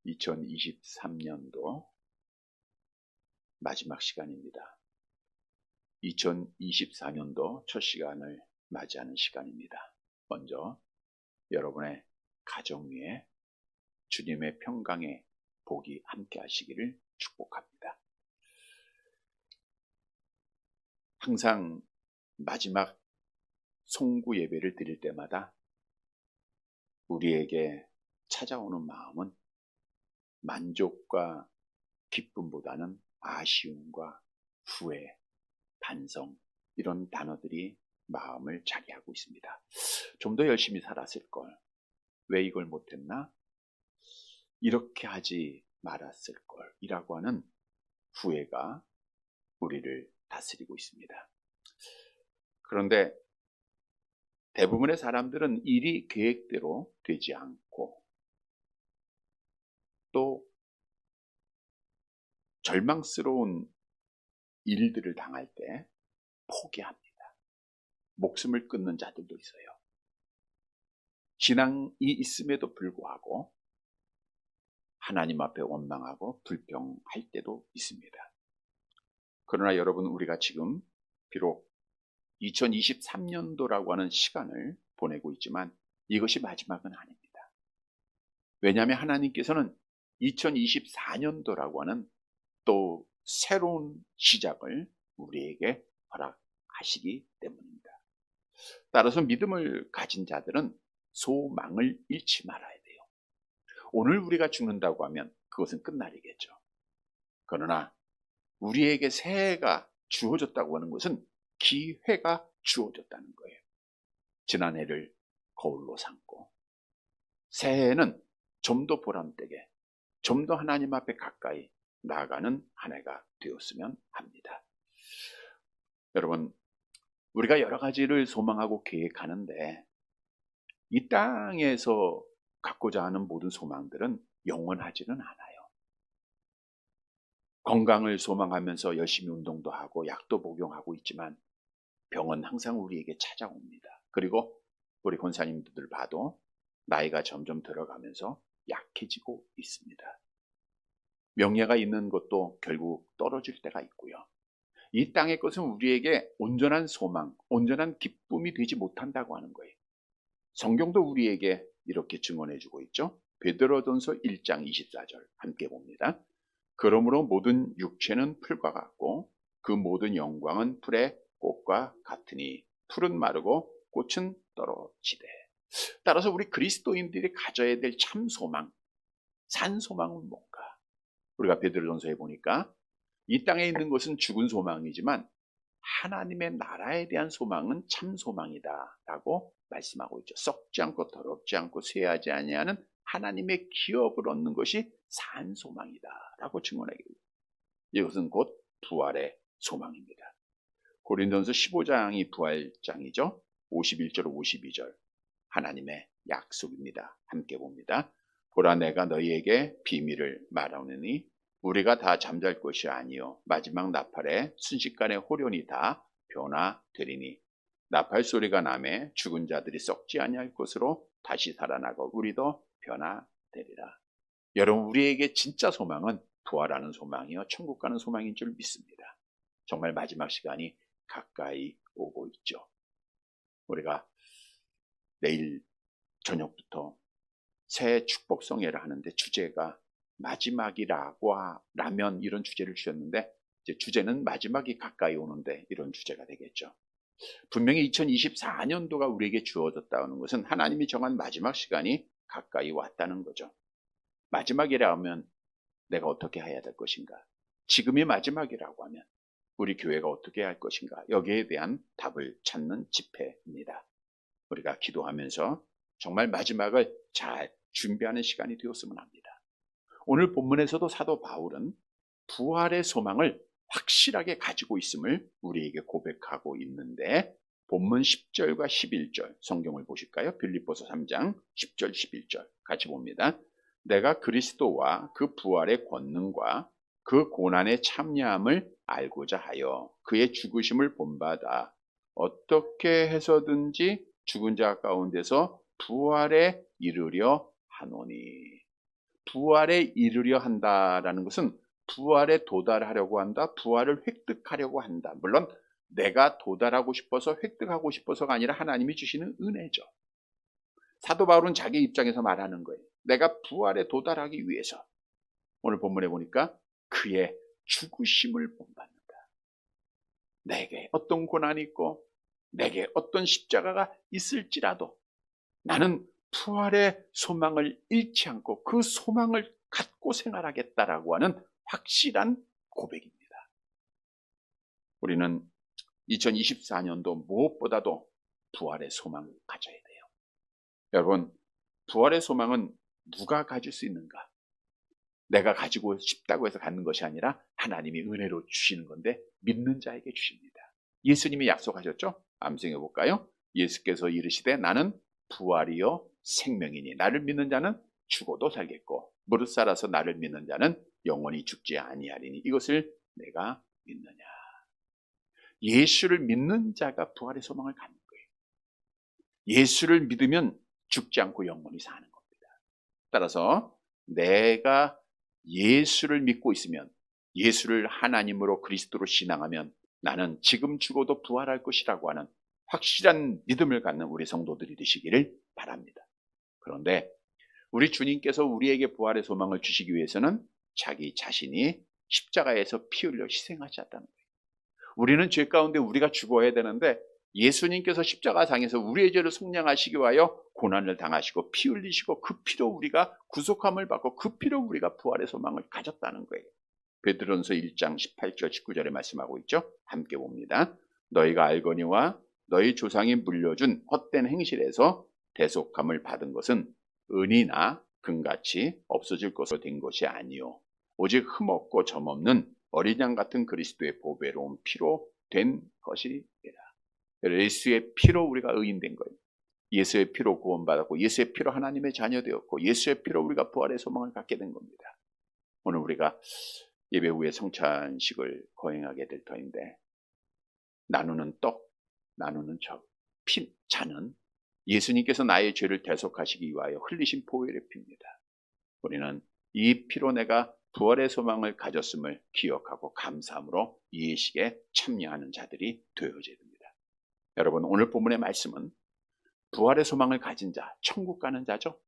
2023년도 마지막 시간입니다. 2024년도 첫 시간을 맞이하는 시간입니다. 먼저 여러분의 가정 위에 주님의 평강의 복이 함께 하시기를 축복합니다. 항상 마지막 송구 예배를 드릴 때마다 우리에게 찾아오는 마음은 만족과 기쁨보다는 아쉬움과 후회, 반성 이런 단어들이 마음을 자기하고 있습니다. 좀 더 열심히 살았을 걸, 왜 이걸 못했나? 이렇게 하지 말았을 걸 이라고 하는 후회가 우리를 다스리고 있습니다. 그런데 대부분의 사람들은 일이 계획대로 되지 않고 또 절망스러운 일들을 당할 때 포기합니다. 목숨을 끊는 자들도 있어요. 신앙이 있음에도 불구하고 하나님 앞에 원망하고 불평할 때도 있습니다. 그러나 여러분, 우리가 지금 비록 2023년도라고 하는 시간을 보내고 있지만 이것이 마지막은 아닙니다. 왜냐하면 하나님께서는 2024년도라고 하는 또 새로운 시작을 우리에게 허락하시기 때문입니다. 따라서 믿음을 가진 자들은 소망을 잃지 말아야 돼요. 오늘 우리가 죽는다고 하면 그것은 끝날이겠죠. 그러나 우리에게 새해가 주어졌다고 하는 것은 기회가 주어졌다는 거예요. 지난해를 거울로 삼고 새해에는 좀 더 보람되게, 좀 더 하나님 앞에 가까이 나아가는 한 해가 되었으면 합니다. 여러분, 우리가 여러 가지를 소망하고 계획하는데 이 땅에서 갖고자 하는 모든 소망들은 영원하지는 않아요. 건강을 소망하면서 열심히 운동도 하고 약도 복용하고 있지만 병은 항상 우리에게 찾아옵니다. 그리고 우리 권사님들 봐도 나이가 점점 들어가면서 약해지고 있습니다. 명예가 있는 것도 결국 떨어질 때가 있고요. 이 땅의 것은 우리에게 온전한 소망, 온전한 기쁨이 되지 못한다고 하는 거예요. 성경도 우리에게 이렇게 증언해주고 있죠. 베드로전서 1장 24절 함께 봅니다. 그러므로 모든 육체는 풀과 같고 그 모든 영광은 풀의 꽃과 같으니 풀은 마르고 꽃은 떨어지되. 따라서 우리 그리스도인들이 가져야 될 참 소망, 산 소망은 뭔가? 우리가 베드로전서에 보니까 이 땅에 있는 것은 죽은 소망이지만 하나님의 나라에 대한 소망은 참 소망이다 라고 말씀하고 있죠. 썩지 않고 더럽지 않고 쇠하지 아니하는 하나님의 기업을 얻는 것이 산 소망이다 라고 증언하게 됩니다. 이것은 곧 부활의 소망입니다. 고린도전서 15장이 부활장이죠. 51절 52절 하나님의 약속입니다. 함께 봅니다. 보라, 내가 너희에게 비밀을 말하노니 우리가 다 잠잘 것이 아니요 마지막 나팔에 순식간에 호련히 다 변화되리니 나팔 소리가 나매 죽은 자들이 썩지 아니할 것으로 다시 살아나고 우리도 변화되리라. 여러분, 우리에게 진짜 소망은 부활하는 소망이요 천국 가는 소망인 줄 믿습니다. 정말 마지막 시간이 가까이 오고 있죠. 우리가 내일 저녁부터 새해 축복성회를 하는데 주제가 마지막이라고 라면 이런 주제를 주셨는데 이제 주제는 마지막이 가까이 오는데 이런 주제가 되겠죠. 분명히 2024년도가 우리에게 주어졌다는 것은 하나님이 정한 마지막 시간이 가까이 왔다는 거죠. 마지막이라 하면 내가 어떻게 해야 될 것인가? 지금이 마지막이라고 하면 우리 교회가 어떻게 할 것인가? 여기에 대한 답을 찾는 집회입니다. 우리가 기도하면서 정말 마지막을 잘 준비하는 시간이 되었으면 합니다. 오늘 본문에서도 사도 바울은 부활의 소망을 확실하게 가지고 있음을 우리에게 고백하고 있는데 본문 10절과 11절 성경을 보실까요? 빌립보서 3장 10절 11절 같이 봅니다. 내가 그리스도와 그 부활의 권능과 그 고난의 참여함을 알고자 하여 그의 죽으심을 본받아 어떻게 해서든지 죽은 자 가운데서 부활에 이르려 하노니. 부활에 이르려 한다라는 것은 부활에 도달하려고 한다, 부활을 획득하려고 한다. 물론 내가 도달하고 싶어서 획득하고 싶어서가 아니라 하나님이 주시는 은혜죠. 사도 바울은 자기 입장에서 말하는 거예요. 내가 부활에 도달하기 위해서 오늘 본문에 보니까 그의 죽으심을 본받는다. 내게 어떤 고난이 있고 내게 어떤 십자가가 있을지라도 나는 부활의 소망을 잃지 않고 그 소망을 갖고 생활하겠다라고 하는 확실한 고백입니다. 우리는 2024년도 무엇보다도 부활의 소망을 가져야 돼요. 여러분, 부활의 소망은 누가 가질 수 있는가? 내가 가지고 싶다고 해서 갖는 것이 아니라 하나님이 은혜로 주시는 건데 믿는 자에게 주십니다. 예수님이 약속하셨죠? 암송해 볼까요? 예수께서 이르시되 나는 부활이요 생명이니 나를 믿는 자는 죽어도 살겠고 무릇 살아서 나를 믿는 자는 영원히 죽지 아니하리니 이것을 내가 믿느냐. 예수를 믿는 자가 부활의 소망을 갖는 거예요. 예수를 믿으면 죽지 않고 영원히 사는 겁니다. 따라서 내가 예수를 믿고 있으면 예수를 하나님으로 그리스도로 신앙하면 나는 지금 죽어도 부활할 것이라고 하는 확실한 믿음을 갖는 우리 성도들이 되시기를 바랍니다. 그런데 우리 주님께서 우리에게 부활의 소망을 주시기 위해서는 자기 자신이 십자가에서 피 흘려 희생하셨다는 거예요. 우리는 죄 가운데 우리가 죽어야 되는데 예수님께서 십자가상에서 우리의 죄를 속량하시기 위하여 고난을 당하시고 피 흘리시고 그 피로 우리가 구속함을 받고 그 피로 우리가 부활의 소망을 가졌다는 거예요. 베드로전서 1장 18절 19절에 말씀하고 있죠. 함께 봅니다. 너희가 알거니와 너희 조상이 물려준 헛된 행실에서 대속함을 받은 것은 은이나 금같이 없어질 것으로 된 것이 아니요 오직 흠없고 점없는 어린 양 같은 그리스도의 보배로운 피로 된 것이니라. 예수의 피로 우리가 의인된 거예요. 예수의 피로 구원받았고 예수의 피로 하나님의 자녀 되었고 예수의 피로 우리가 부활의 소망을 갖게 된 겁니다. 오늘 우리가 예배 후에 성찬식을 거행하게 될 터인데 나누는 떡, 나누는 잔은 예수님께서 나의 죄를 대속하시기 위하여 흘리신 보혈의 피입니다. 우리는 이 피로 내가 부활의 소망을 가졌음을 기억하고 감사함으로 이 예식에 참여하는 자들이 되어져야 됩니다. 여러분, 오늘 본문의 말씀은 부활의 소망을 가진 자, 천국 가는 자죠.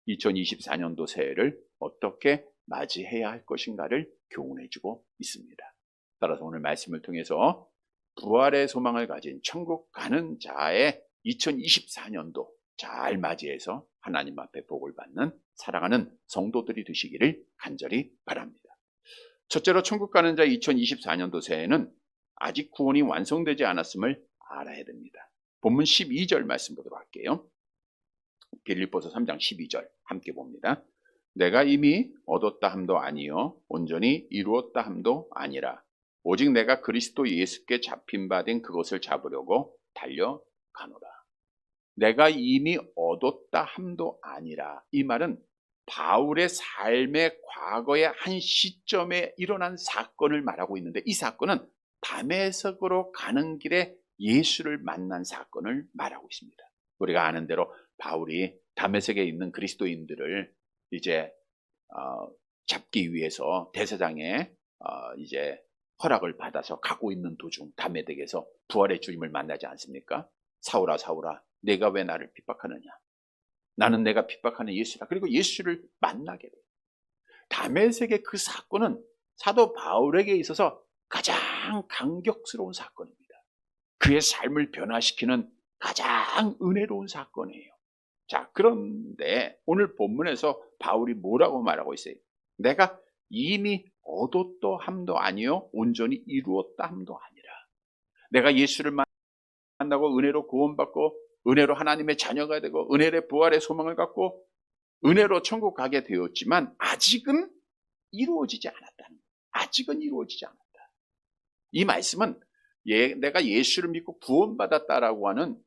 2024년도 새해를 어떻게 맞이해야 할 것인가를 교훈해주고 있습니다. 따라서 오늘 말씀을 통해서 부활의 소망을 가진 천국 가는 자의 2024년도 잘 맞이해서 하나님 앞에 복을 받는 사랑하는 성도들이 되시기를 간절히 바랍니다. 첫째로 천국 가는 자 2024년도 새해는 아직 구원이 완성되지 않았음을 알아야 됩니다. 본문 12절 말씀 보도록 할게요. 빌립보서 3장 12절 함께 봅니다. 내가 이미 얻었다 함도 아니요 온전히 이루었다 함도 아니라 오직 내가 그리스도 예수께 잡힌 바 된 그것을 잡으려고 달려가노라. 내가 이미 얻었다 함도 아니라 이 말은 바울의 삶의 과거의 한 시점에 일어난 사건을 말하고 있는데 이 사건은 다메섹으로 가는 길에 예수를 만난 사건을 말하고 있습니다. 우리가 아는 대로 바울이 다메섹에 있는 그리스도인들을 이제 잡기 위해서 대제사장의 이제 허락을 받아서 가고 있는 도중 다메섹에서 부활의 주님을 만나지 않습니까? 사울아 사울아 내가 왜 나를 핍박하느냐? 나는 내가 핍박하는 예수라. 그리고 예수를 만나게 돼요. 다메섹의 그 사건은 사도 바울에게 있어서 가장 감격스러운 사건입니다. 그의 삶을 변화시키는 가장 은혜로운 사건이에요. 자, 그런데 오늘 본문에서 바울이 뭐라고 말하고 있어요? 내가 이미 얻었다 함도 아니요 온전히 이루었다 함도 아니라 내가 예수를 만나고 은혜로 구원받고 은혜로 하나님의 자녀가 되고 은혜의 부활의 소망을 갖고 은혜로 천국 가게 되었지만 아직은 이루어지지 않았다는 거예요. 아직은 이루어지지 않았다. 이 말씀은 내가 예수를 믿고 구원받았다라고 하는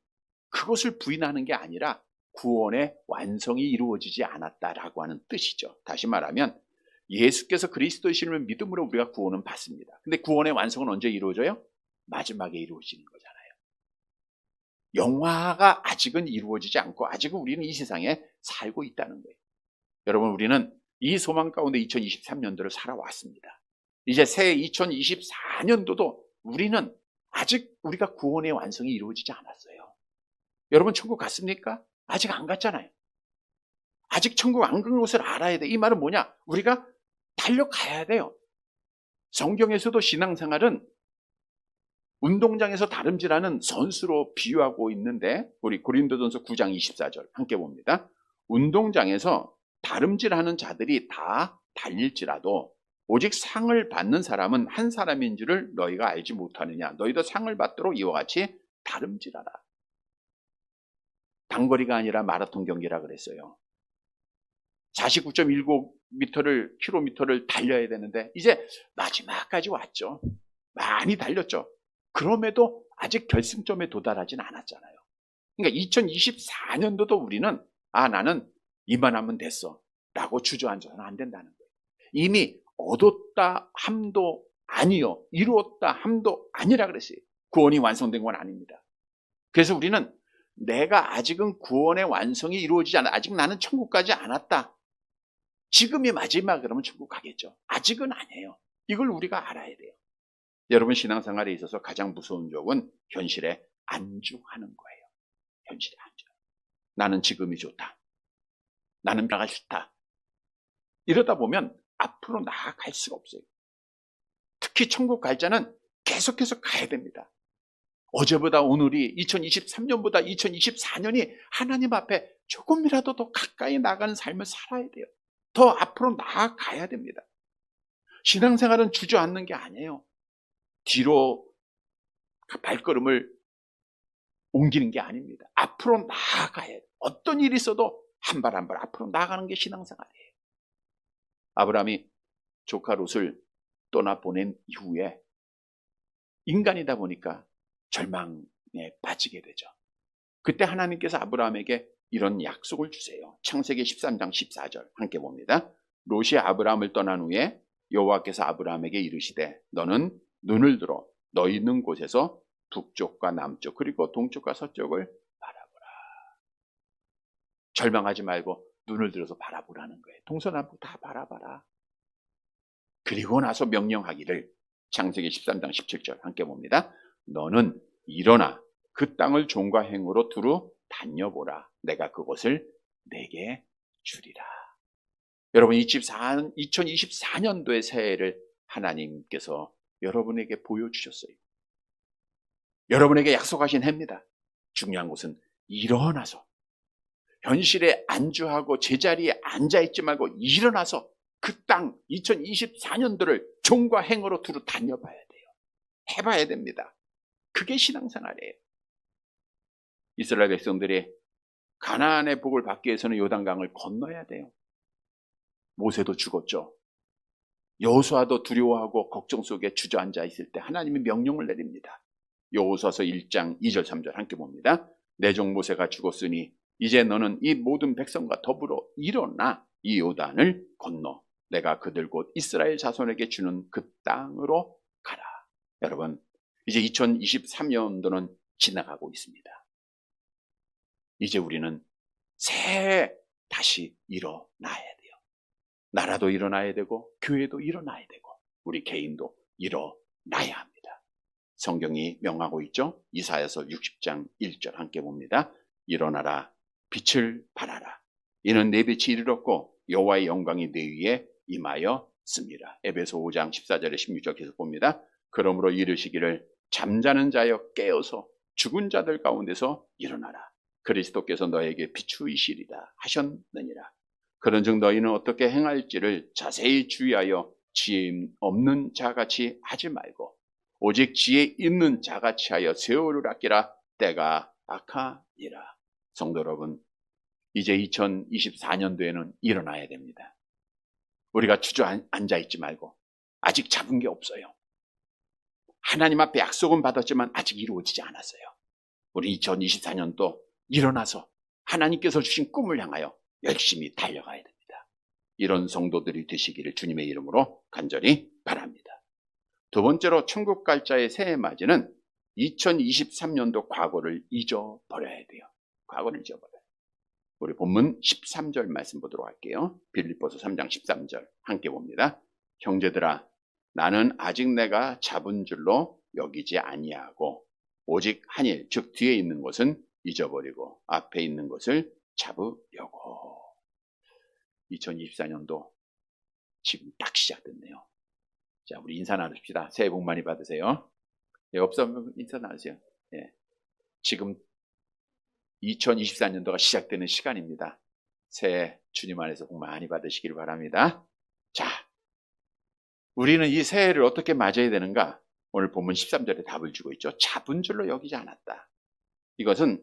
그것을 부인하는 게 아니라 구원의 완성이 이루어지지 않았다라고 하는 뜻이죠. 다시 말하면 예수께서 그리스도이심을 믿음으로 우리가 구원은 받습니다. 근데 구원의 완성은 언제 이루어져요? 마지막에 이루어지는 거잖아요. 영화가 아직은 이루어지지 않고 아직은 우리는 이 세상에 살고 있다는 거예요. 여러분, 우리는 이 소망 가운데 2023년도를 살아왔습니다. 이제 새해 2024년도도 우리는 아직 우리가 구원의 완성이 이루어지지 않았어요. 여러분 천국 갔습니까? 아직 안 갔잖아요. 아직 천국 안 간 것을 알아야 돼. 이 말은 뭐냐? 우리가 달려가야 돼요. 성경에서도 신앙생활은 운동장에서 다름질하는 선수로 비유하고 있는데 우리 고린도전서 9장 24절 함께 봅니다. 운동장에서 다름질하는 자들이 다 달릴지라도 오직 상을 받는 사람은 한 사람인 줄을 너희가 알지 못하느냐. 너희도 상을 받도록 이와 같이 다름질하라. 단거리가 아니라 마라톤 경기라 그랬어요. 49.19km를 달려야 되는데 이제 마지막까지 왔죠. 많이 달렸죠. 그럼에도 아직 결승점에 도달하진 않았잖아요. 그러니까 2024년도도 우리는 나는 이만하면 됐어 라고 주저앉아서는 안 된다는 거예요. 이미 얻었다 함도 아니요, 이루었다 함도 아니라 그랬어요. 구원이 완성된 건 아닙니다. 그래서 우리는 내가 아직은 구원의 완성이 이루어지지 않아, 아직 나는 천국 가지 않았다. 지금이 마지막 그러면 천국 가겠죠. 아직은 아니에요. 이걸 우리가 알아야 돼요. 여러분 신앙생활에 있어서 가장 무서운 적은 현실에 안주하는 거예요. 현실에 안주. 나는 지금이 좋다. 나는 나가 싫다. 이러다 보면 앞으로 나아갈 수가 없어요. 특히 천국 갈 자는 계속해서 가야 됩니다. 어제보다 오늘이 2023년보다 2024년이 하나님 앞에 조금이라도 더 가까이 나가는 삶을 살아야 돼요. 더 앞으로 나아가야 됩니다. 신앙생활은 주저앉는 게 아니에요. 뒤로 발걸음을 옮기는 게 아닙니다. 앞으로 나아가야 돼요. 어떤 일이 있어도 한 발 한 발 앞으로 나아가는 게 신앙생활이에요. 아브라함이 조카 롯을 떠나보낸 이후에 인간이다 보니까 절망에 빠지게 되죠. 그때 하나님께서 아브라함에게 이런 약속을 주세요. 창세기 13장 14절 함께 봅니다. 롯이 아브라함을 떠난 후에 여호와께서 아브라함에게 이르시되 너는 눈을 들어 너 있는 곳에서 북쪽과 남쪽 그리고 동쪽과 서쪽을 바라보라. 절망하지 말고 눈을 들어서 바라보라는 거예요. 동서남북 다 바라봐라. 그리고 나서 명령하기를 창세기 13장 17절 함께 봅니다. 너는 일어나 그 땅을 종과 행으로 두루 다녀보라. 내가 그곳을 내게 주리라. 여러분 2024년도의 새해를 하나님께서 여러분에게 보여주셨어요. 여러분에게 약속하신 해입니다. 중요한 것은 일어나서 현실에 안주하고 제자리에 앉아있지 말고 일어나서 그 땅 2024년도를 종과 행으로 두루 다녀봐야 돼요. 해봐야 됩니다. 그게 신앙생활이에요. 이스라엘 백성들이 가나안의 복을 받기 위해서는 요단강을 건너야 돼요. 모세도 죽었죠. 여호수아도 두려워하고 걱정 속에 주저앉아 있을 때 하나님이 명령을 내립니다. 여호수아서 1장 2절 3절 함께 봅니다. 내 종 모세가 죽었으니 이제 너는 이 모든 백성과 더불어 일어나 이 요단을 건너 내가 그들 곧 이스라엘 자손에게 주는 그 땅으로 가라. 여러분 이제 2023년도는 지나가고 있습니다. 이제 우리는 새해 다시 일어나야 돼요. 나라도 일어나야 되고 교회도 일어나야 되고 우리 개인도 일어나야 합니다. 성경이 명하고 있죠. 이사야서 60장 1절 함께 봅니다. 일어나라 빛을 발하라. 이는 내 빛이 이르렀고 여호와의 영광이 내 위에 임하였습니다. 에베소 5장 14절에 16절 계속 봅니다. 그러므로 이르시기를 잠자는 자여 깨어서 죽은 자들 가운데서 일어나라. 그리스도께서 너에게 비추이시리다 하셨느니라. 그런즉 너희는 어떻게 행할지를 자세히 주의하여 지혜 없는 자같이 하지 말고 오직 지혜 있는 자같이 하여 세월을 아끼라. 때가 악하니라. 성도 여러분, 이제 2024년도에는 일어나야 됩니다. 우리가 주저앉아 있지 말고 아직 잡은 게 없어요. 하나님 앞에 약속은 받았지만 아직 이루어지지 않았어요. 우리 2024년도 일어나서 하나님께서 주신 꿈을 향하여 열심히 달려가야 됩니다. 이런 성도들이 되시기를 주님의 이름으로 간절히 바랍니다. 두 번째로 천국 갈 자의 새해 맞이는 2023년도 과거를 잊어버려야 돼요. 과거를 잊어버려요. 우리 본문 13절 말씀 보도록 할게요. 빌립보서 3장 13절 함께 봅니다. 형제들아, 나는 아직 내가 잡은 줄로 여기지 아니하고 오직 한 일, 즉 뒤에 있는 것은 잊어버리고 앞에 있는 것을 잡으려고. 2024년도 지금 딱 시작됐네요. 자, 우리 인사 나눕시다. 새해 복 많이 받으세요. 예, 없으면 인사 나누세요. 예. 지금 2024년도가 시작되는 시간입니다. 새해 주님 안에서 복 많이 받으시기를 바랍니다. 자, 우리는 이 새해를 어떻게 맞아야 되는가? 오늘 본문 13절에 답을 주고 있죠. 잡은 줄로 여기지 않았다. 이것은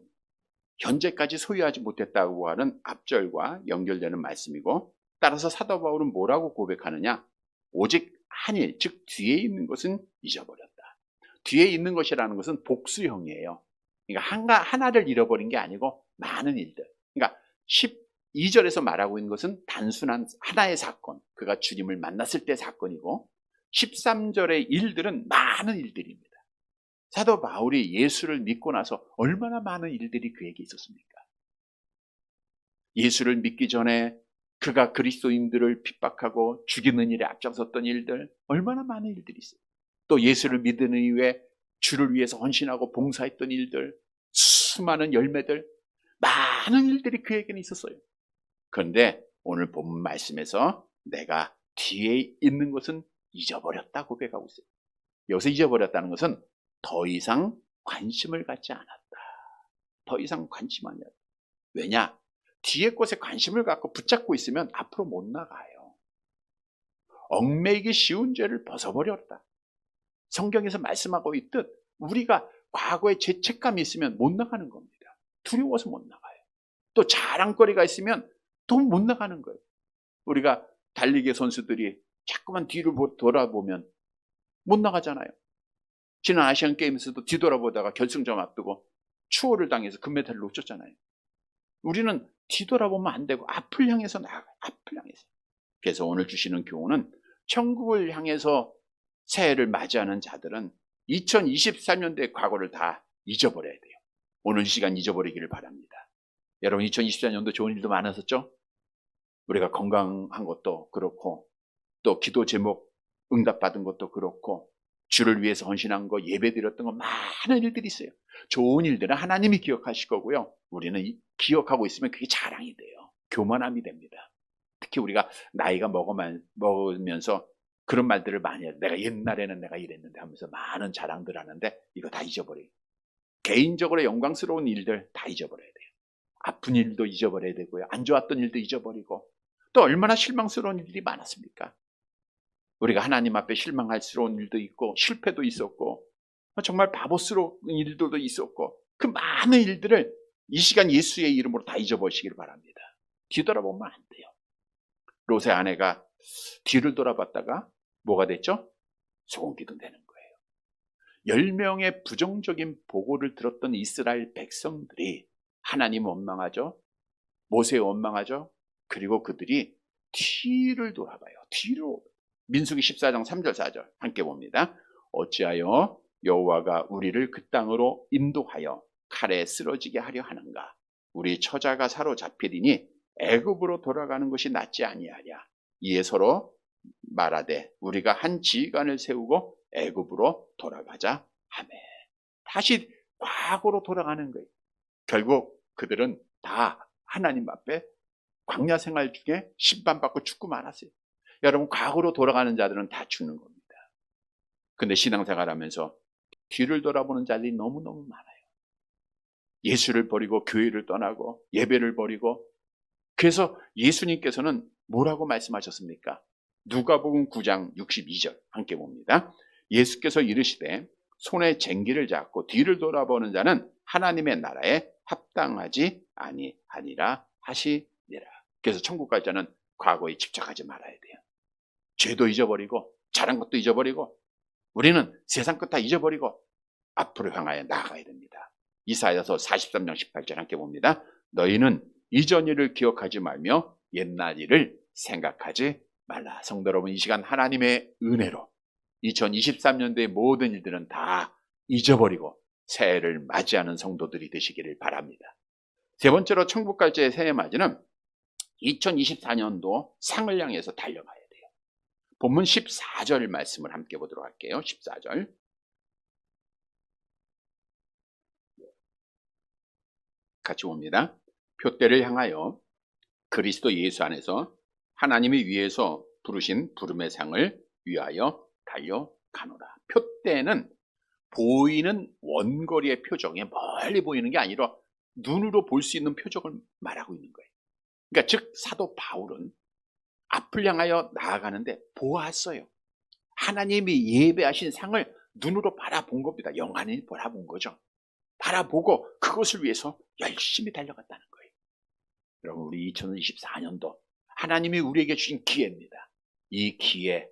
현재까지 소유하지 못했다고 하는 앞절과 연결되는 말씀이고, 따라서 사도 바울은 뭐라고 고백하느냐? 오직 한 일, 즉 뒤에 있는 것은 잊어버렸다. 뒤에 있는 것이라는 것은 복수형이에요. 그러니까 하나를 잃어버린 게 아니고 많은 일들. 그러니까 12절에서 말하고 있는 것은 단순한 하나의 사건, 그가 주님을 만났을 때 사건이고, 13절의 일들은 많은 일들입니다. 사도 바울이 예수를 믿고 나서 얼마나 많은 일들이 그에게 있었습니까? 예수를 믿기 전에 그가 그리스도인들을 핍박하고 죽이는 일에 앞장섰던 일들, 얼마나 많은 일들이 있어요. 또 예수를 믿은 이후에 주를 위해서 헌신하고 봉사했던 일들, 수많은 열매들, 많은 일들이 그에게는 있었어요. 그런데 오늘 본문 말씀에서 내가 뒤에 있는 것은 잊어버렸다 고백하고 있어요. 여기서 잊어버렸다는 것은 더 이상 관심을 갖지 않았다. 더 이상 관심 안 갖다. 왜냐? 뒤에 것에 관심을 갖고 붙잡고 있으면 앞으로 못 나가요. 얽매이기 쉬운 죄를 벗어버렸다. 성경에서 말씀하고 있듯 우리가 과거에 죄책감이 있으면 못 나가는 겁니다. 두려워서 못 나가요. 또 자랑거리가 있으면 또 못 나가는 거예요. 우리가 달리기 선수들이 자꾸만 뒤를 돌아보면 못 나가잖아요. 지난 아시안게임에서도 뒤돌아보다가 결승점 앞두고 추월을 당해서 금메달을 놓쳤잖아요. 우리는 뒤돌아보면 안 되고 앞을 향해서 나아가요. 앞을 향해서. 그래서 오늘 주시는 교훈은 천국을 향해서 새해를 맞이하는 자들은 2023년도의 과거를 다 잊어버려야 돼요. 오늘 이 시간 잊어버리기를 바랍니다. 여러분, 2024년도 좋은 일도 많았었죠? 우리가 건강한 것도 그렇고, 또 기도 제목 응답받은 것도 그렇고, 주를 위해서 헌신한 거, 예배 드렸던 거, 많은 일들이 있어요. 좋은 일들은 하나님이 기억하실 거고요. 우리는 기억하고 있으면 그게 자랑이 돼요. 교만함이 됩니다. 특히 우리가 나이가 먹으면서 그런 말들을 많이 해요. 내가 옛날에는 내가 이랬는데 하면서 많은 자랑들 하는데 이거 다 잊어버려요. 개인적으로 영광스러운 일들 다 잊어버려야 돼요. 아픈 일도 잊어버려야 되고요. 안 좋았던 일도 잊어버리고, 또 얼마나 실망스러운 일들이 많았습니까? 우리가 하나님 앞에 실망할스러운 일도 있고 실패도 있었고 정말 바보스러운 일들도 있었고, 그 많은 일들을 이 시간 예수의 이름으로 다 잊어버리시길 바랍니다. 뒤돌아보면 안 돼요. 롯의 아내가 뒤를 돌아봤다가 뭐가 됐죠? 소금기둥 되는 거예요. 10명의 부정적인 보고를 들었던 이스라엘 백성들이 하나님 원망하죠. 모세 원망하죠. 그리고 그들이 뒤를 돌아봐요. 뒤로. 민수기 14장 3절 4절 함께 봅니다. 어찌하여 여호와가 우리를 그 땅으로 인도하여 칼에 쓰러지게 하려 하는가? 우리 처자가 사로잡히리니 애굽으로 돌아가는 것이 낫지 아니하랴. 이에 서로 말하되 우리가 한 지휘관을 세우고 애굽으로 돌아가자 하매. 다시 과거로 돌아가는 거예요. 결국 그들은 다 하나님 앞에 광야 생활 중에 심판받고 죽고 말았어요. 여러분, 과거로 돌아가는 자들은 다 죽는 겁니다. 근데 신앙생활 하면서 뒤를 돌아보는 자들이 너무너무 많아요. 예수를 버리고 교회를 떠나고 예배를 버리고. 그래서 예수님께서는 뭐라고 말씀하셨습니까? 누가복음 9장 62절 함께 봅니다. 예수께서 이르시되 손에 쟁기를 잡고 뒤를 돌아보는 자는 하나님의 나라에 합당하지 아니하니라 하시니라. 그래서 천국 갈 자는 과거에 집착하지 말아야 돼요. 죄도 잊어버리고 잘한 것도 잊어버리고 우리는 세상 것 다 잊어버리고 앞으로 향하여 나아가야 됩니다. 이사야서 43장 18절 함께 봅니다. 너희는 이전 일을 기억하지 말며 옛날 일을 생각하지 말라. 성도 여러분, 이 시간 하나님의 은혜로 2023년도의 모든 일들은 다 잊어버리고 새해를 맞이하는 성도들이 되시기를 바랍니다. 세 번째로 천국 갈지의 새해 맞이는 2024년도 상을 향해서 달려가야 돼요. 본문 14절 말씀을 함께 보도록 할게요. 14절. 같이 봅니다. 표대를 향하여 그리스도 예수 안에서 하나님이 위에서 부르신 부름의 상을 위하여 달려가노라. 표대는 보이는 원거리의 표정에 멀리 보이는 게 아니라 눈으로 볼 수 있는 표적을 말하고 있는 거예요. 그러니까 즉 사도 바울은 앞을 향하여 나아가는데 보았어요. 하나님이 예배하신 상을 눈으로 바라본 겁니다. 영안이 바라본 거죠. 바라보고 그것을 위해서 열심히 달려갔다는 거예요. 여러분, 우리 2024년도 하나님이 우리에게 주신 기회입니다. 이 기회,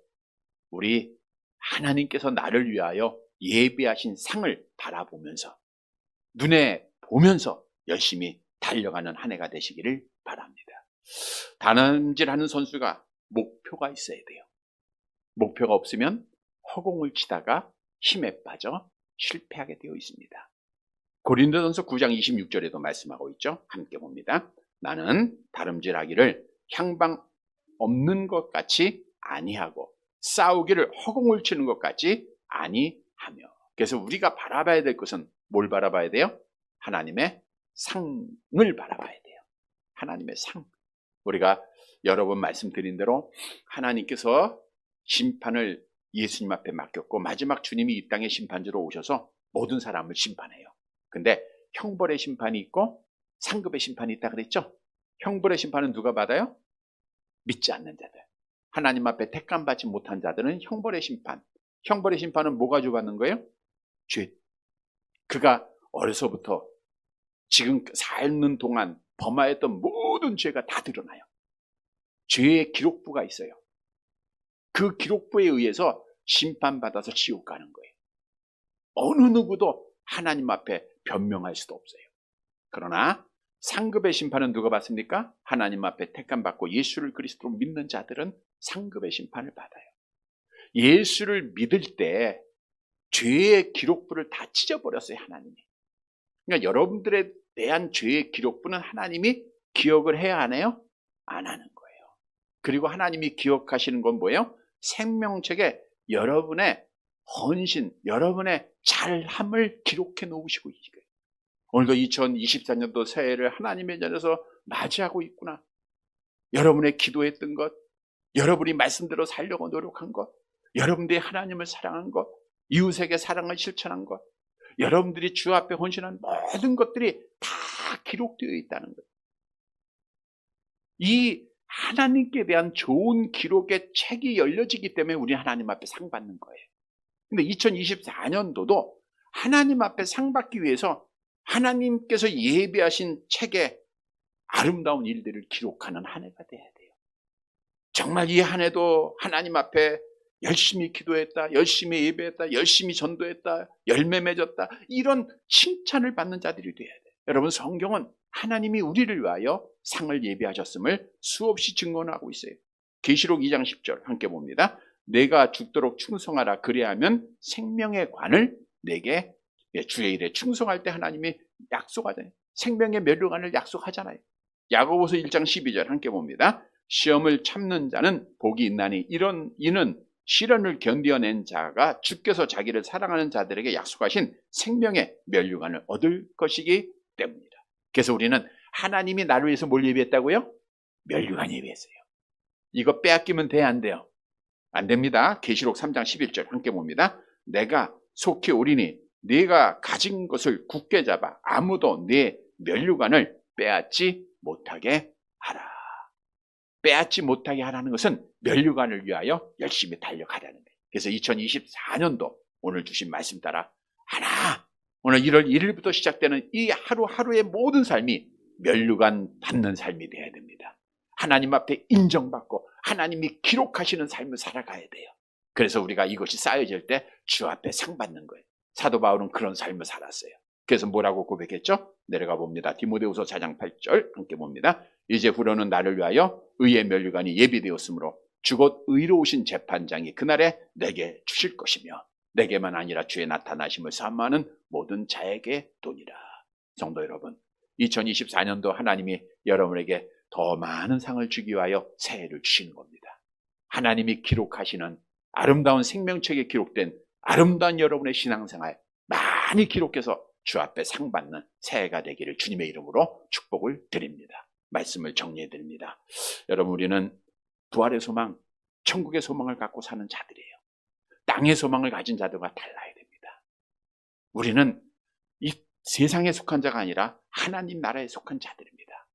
우리 하나님께서 나를 위하여 예배하신 상을 바라보면서 눈에 보면서 열심히 달려가는 한 해가 되시기를 바랍니다. 다람질하는 선수가 목표가 있어야 돼요. 목표가 없으면 허공을 치다가 힘에 빠져 실패하게 되어 있습니다. 고린도전서 9장 26절에도 말씀하고 있죠. 함께 봅니다. 나는 다름질하기를 향방 없는 것 같이 아니하고 싸우기를 허공을 치는 것 같이 아니하며. 그래서 우리가 바라봐야 될 것은 뭘 바라봐야 돼요? 하나님의 상을 바라봐야 돼요. 하나님의 상. 우리가 여러 번 말씀드린 대로 하나님께서 심판을 예수님 앞에 맡겼고 마지막 주님이 이 땅에 심판주로 오셔서 모든 사람을 심판해요. 근데 형벌의 심판이 있고 상급의 심판이 있다 그랬죠? 형벌의 심판은 누가 받아요? 믿지 않는 자들. 하나님 앞에 택감받지 못한 자들은 형벌의 심판. 형벌의 심판은 뭐가 주받는 거예요? 죄. 그가 어려서부터 지금 살는 동안 범하였던 모든 죄가 다 드러나요. 죄의 기록부가 있어요. 그 기록부에 의해서 심판받아서 지옥 가는 거예요. 어느 누구도 하나님 앞에 변명할 수도 없어요. 그러나 상급의 심판은 누가 받습니까? 하나님 앞에 택함받고 예수를 그리스도로 믿는 자들은 상급의 심판을 받아요. 예수를 믿을 때 죄의 기록부를 다 찢어버렸어요, 하나님이. 그러니까 여러분들에 대한 죄의 기록부는 하나님이 기억을 해야 하나요? 안 하는 거예요. 그리고 하나님이 기억하시는 건 뭐예요? 생명책에 여러분의 헌신, 여러분의 잘함을 기록해 놓으시고 있어요. 오늘도 2024년도 새해를 하나님의 전에서 맞이하고 있구나. 여러분의 기도했던 것, 여러분이 말씀대로 살려고 노력한 것, 여러분들이 하나님을 사랑한 것, 이웃에게 사랑을 실천한 것, 여러분들이 주 앞에 헌신한 모든 것들이 다 기록되어 있다는 거예요. 이 하나님께 대한 좋은 기록의 책이 열려지기 때문에 우리 하나님 앞에 상 받는 거예요. 근데 2024년도도 하나님 앞에 상 받기 위해서 하나님께서 예비하신 책에 아름다운 일들을 기록하는 한 해가 돼야 돼요. 정말 이 한 해도 하나님 앞에 열심히 기도했다, 열심히 예배했다, 열심히 전도했다, 열매 맺었다, 이런 칭찬을 받는 자들이 돼야 돼요. 여러분, 성경은 하나님이 우리를 위하여 상을 예비하셨음을 수없이 증거하고 있어요. 계시록 2장 10절 함께 봅니다. 내가 죽도록 충성하라. 그리하면 생명의 관을 내게, 주의 일에 충성할 때 하나님이 약속하잖아요. 생명의 면류관을 약속하잖아요. 야고보서 1장 12절 함께 봅니다. 시험을 참는 자는 복이 있나니 이는 시련을 견뎌낸 자가 주께서 자기를 사랑하는 자들에게 약속하신 생명의 면류관을 얻을 것이기 때문이다. 그래서 우리는 하나님이 나를 위해서 뭘 예비했다고요? 면류관 예비했어요. 이거 빼앗기면 돼, 안 돼요? 안 됩니다. 계시록 3장 11절 함께 봅니다. 내가 속히 오리니 네가 가진 것을 굳게 잡아 아무도 네 면류관을 빼앗지 못하게 하라. 빼앗지 못하게 하라는 것은 면류관을 위하여 열심히 달려가라는 거예요. 그래서 2024년도 오늘 주신 말씀 따라 오늘 1월 1일부터 시작되는 이 하루하루의 모든 삶이 면류관 받는 삶이 되어야 됩니다. 하나님 앞에 인정받고 하나님이 기록하시는 삶을 살아가야 돼요. 그래서 우리가 이것이 쌓여질 때 주 앞에 상 받는 거예요. 사도 바울은 그런 삶을 살았어요. 그래서 뭐라고 고백했죠? 내려가 봅니다. 디모데후서 4장 8절 함께 봅니다. 이제 후로는 나를 위하여 의의 면류관이 예비되었으므로 주곧 의로우신 재판장이 그날에 내게 주실 것이며 내게만 아니라 주의 나타나심을 사모하는 모든 자에게 도니라. 성도 여러분, 2024년도 하나님이 여러분에게 더 많은 상을 주기 위하여 새해를 주시는 겁니다. 하나님이 기록하시는 아름다운 생명책에 기록된 아름다운 여러분의 신앙생활 많이 기록해서 주 앞에 상 받는 새해가 되기를 주님의 이름으로 축복을 드립니다. 말씀을 정리해 드립니다. 여러분, 우리는 부활의 소망, 천국의 소망을 갖고 사는 자들이에요. 땅의 소망을 가진 자들과 달라야 됩니다. 우리는 이 세상에 속한 자가 아니라 하나님 나라에 속한 자들입니다.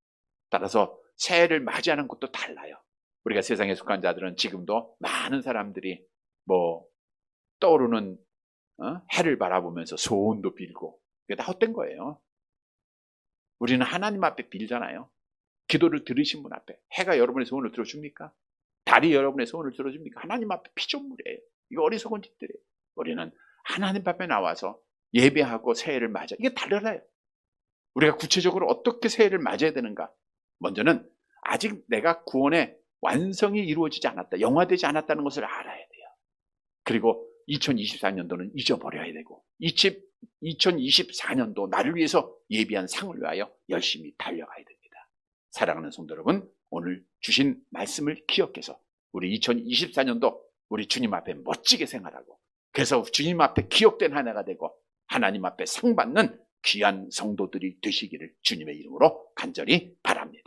따라서 새해를 맞이하는 것도 달라요. 우리가 세상에 속한 자들은 지금도 많은 사람들이 떠오르는 해를 바라보면서 소원도 빌고, 그게 다 헛된 거예요. 우리는 하나님 앞에 빌잖아요. 기도를 들으신 분 앞에. 해가 여러분의 소원을 들어줍니까? 달이 여러분의 소원을 들어줍니까? 하나님 앞에 피조물이에요. 이거 어리석은 짓들이에요. 우리는 하나님 앞에 나와서 예배하고 새해를 맞아. 이게 달라요. 우리가 구체적으로 어떻게 새해를 맞아야 되는가? 먼저는 아직 내가 구원의 완성이 이루어지지 않았다, 영화되지 않았다는 것을 알아야 돼요. 그리고 2024년도는 잊어버려야 되고 2024년도 나를 위해서 예비한 상을 위하여 열심히 달려가야 됩니다. 사랑하는 성도 여러분, 오늘 주신 말씀을 기억해서 우리 2024년도 우리 주님 앞에 멋지게 생활하고, 그래서 주님 앞에 기억된 한 해가 되고 하나님 앞에 상 받는 귀한 성도들이 되시기를 주님의 이름으로 간절히 바랍니다.